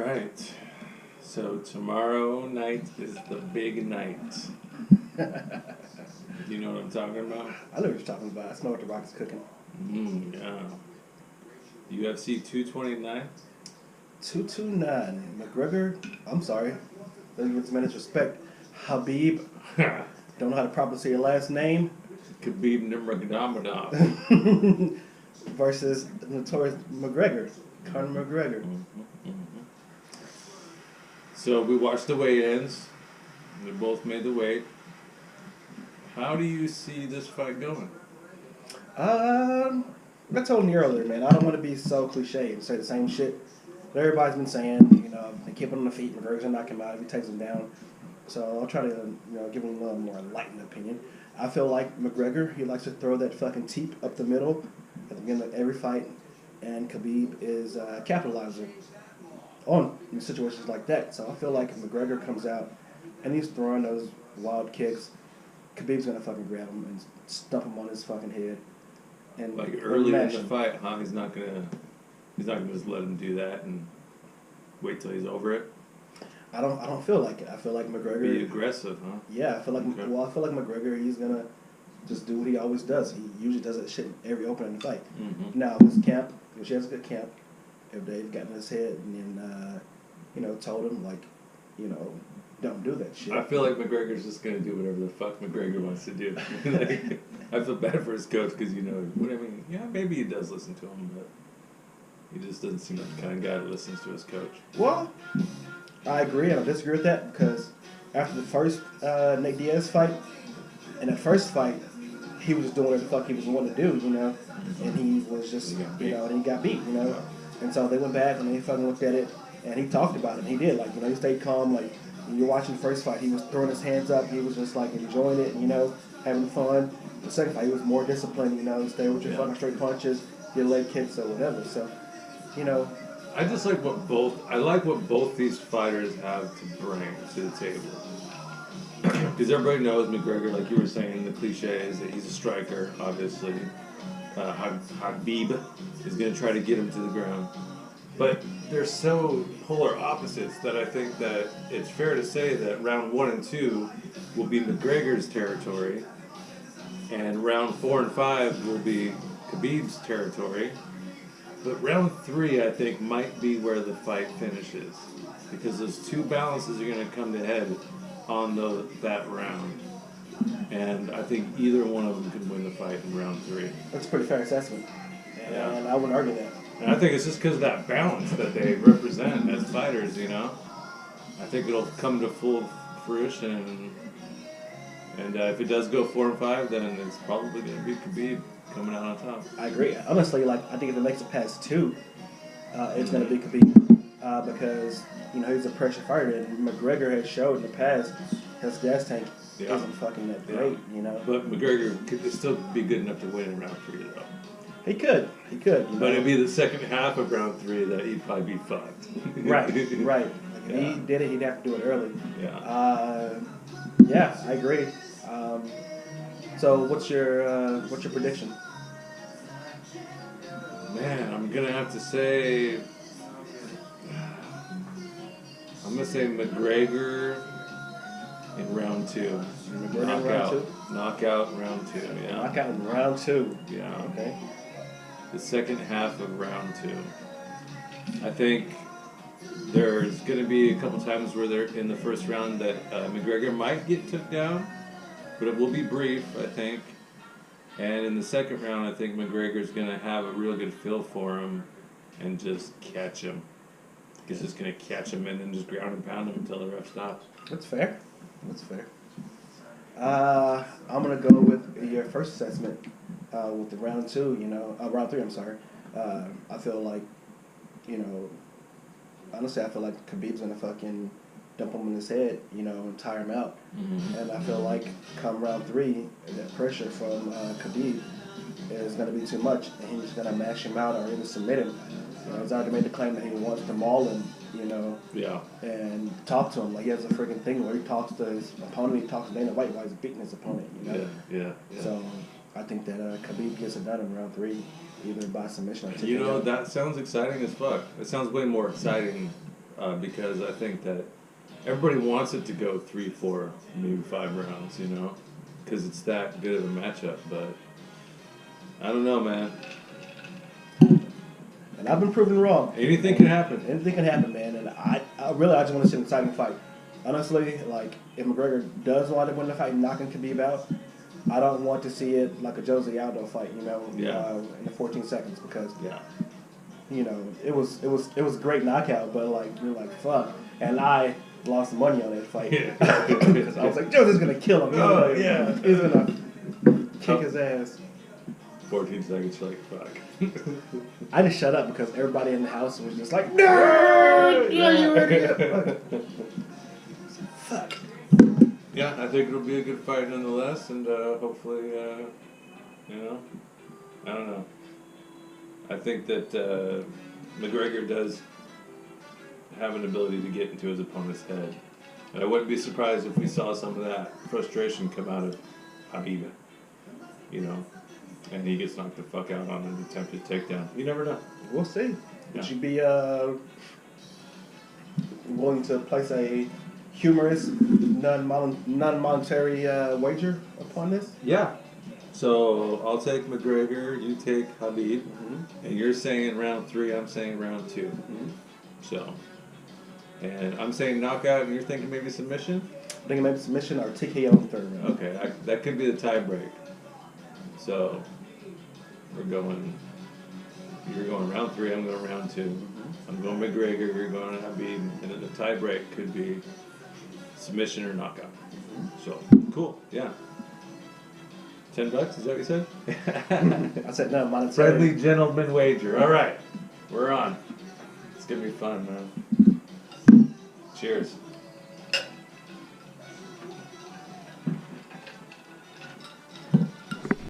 right. So tomorrow night is the big night. Do you know what I'm talking about? I know what you're talking about. I smell what the Rock is cooking. Yeah. UFC 229? 229. McGregor, I'm sorry. Doesn't give some respect. Habib, don't know how to properly say your last name. Kabib Nurmagomedov. Versus notorious McGregor. Conor McGregor. So we watched the weigh-ins. We both made the weight. How do you see this fight going? I told you earlier, man, I don't want to be so cliche and say the same shit that everybody's been saying. They keep him on the feet. McGregor's going to knock him out if he takes him down. So I'll try to, give him a little more enlightened opinion. I feel like McGregor, he likes to throw that fucking teep up the middle at the beginning of every fight, and Kabib is capitalizing on situations like that. So I feel like if McGregor comes out and he's throwing those wild kicks, Khabib's gonna fucking grab him and stump him on his fucking head. And like early in the fight, huh? He's not gonna just let him do that and wait till he's over it. I don't feel like it. I feel like McGregor be aggressive, huh? Yeah, I feel like I feel like McGregor, he's gonna just do what he always does. He usually does that shit in every opening of the fight. Now his camp, which has a good camp, if they've gotten his head and then told him don't do that shit. I feel like McGregor's just gonna do whatever the fuck McGregor wants to do. I feel bad for his coach because maybe he does listen to him, but he just doesn't seem like the kind of guy that listens to his coach. Well, I agree. I don't disagree with that because after the first Nate Diaz fight, in that first fight, he was just doing what the fuck he was wanting to do, and he was just, and he got beat, and so they went back and they fucking looked at it, and he talked about it, and he did, he stayed calm, when you're watching the first fight, he was throwing his hands up, he was just, enjoying it, having fun. The second fight, he was more disciplined, stay with your fucking straight punches, your leg kicks or whatever, so, I just like what both these fighters have to bring to the table. Because everybody knows McGregor, like you were saying, the cliche is that he's a striker, obviously. Habib is going to try to get him to the ground. But they're so polar opposites that I think that it's fair to say that round 1 and 2 will be McGregor's territory, and round 4 and 5 will be Khabib's territory. But round 3, I think, might be where the fight finishes, because those two balances are going to come to head on that round, and I think either one of them could win the fight in round 3. That's a pretty fair assessment, and I wouldn't argue that. And I think it's just because of that balance that they represent as fighters, I think it'll come to full fruition, and if it does go 4 and 5, then it's probably going to be Khabib coming out on top. I agree. Honestly, I think if it makes it past 2, it's going to be Khabib. Because, he's a pressure fighter, and McGregor has showed in the past his gas tank isn't fucking that great, But McGregor could still be good enough to win in round 3, though. He could. But it'd be the second half of round 3 that he'd probably be fucked. Right. If he did it, he'd have to do it early. Yeah. I agree. So what's your prediction? Man, I'm gonna have to say. I'm going to say McGregor in round 2. Knockout in round 2, yeah. Knockout in round 2. Yeah. Okay. The second half of round 2. I think there's going to be a couple times where they're in the first round that McGregor might get took down, but it will be brief, I think. And in the second round, I think McGregor's going to have a real good feel for him and just catch him. He's just going to catch him and then just ground and pound him until the ref stops. That's fair. I'm going to go with your first assessment with the round 2, round 3, I'm sorry. I feel like, honestly, I feel like Khabib's going to fucking dump him in his head, and tire him out. And I feel like come round 3, that pressure from Kabib is going to be too much, and he's going to mash him out or even submit him. He's already made the claim that he wants to maul him, and talk to him. He has a freaking thing where he talks to his opponent, he talks to Dana White while he's beating his opponent, Yeah. So I think that Kabib gets it done in round 3, either by submission or TKO. That sounds exciting as fuck. It sounds way more exciting because I think that everybody wants it to go 3, 4, maybe 5 rounds, you know, because it's that good of a matchup. But I don't know, man. And I've been proven wrong. Anything can happen. Anything can happen, man. And I just want to see an exciting fight. Honestly, like, if McGregor does want to win the fight, knocking Kabib out, I don't want to see it like a Jose Aldo fight, you know, in the 14 seconds, because, you know, it was a great knockout, but like, you're like, fuck. And I lost money on that fight because I was like, Jose's gonna kill him. He's gonna kick his ass. 14 seconds, like, fuck. I just shut up because everybody in the house was just like, nerd! Yeah, you ready? Fuck. Yeah, I think it'll be a good fight nonetheless, and hopefully, you know, I don't know. I think that McGregor does have an ability to get into his opponent's head. And I wouldn't be surprised if we saw some of that frustration come out of Kabib, you know, and he gets knocked the fuck out on an attempted takedown. You never know. We'll see. Yeah. Would you be willing to place a humorous, non-monetary wager upon this? Yeah. So I'll take McGregor, you take Kabib, and you're saying round 3, I'm saying round 2. So, and I'm saying knockout, and you're thinking maybe submission? I think maybe submission or TKO in the 3rd round. Okay, that could be the tie break. So you're going round 3, I'm going round 2. I'm going McGregor, you're going Habib, and then the tie break could be submission or knockout. So cool, yeah. $10, is that what you said? I said no, monetary. Friendly gentleman wager. All right, we're on. It's gonna be fun, man. Cheers.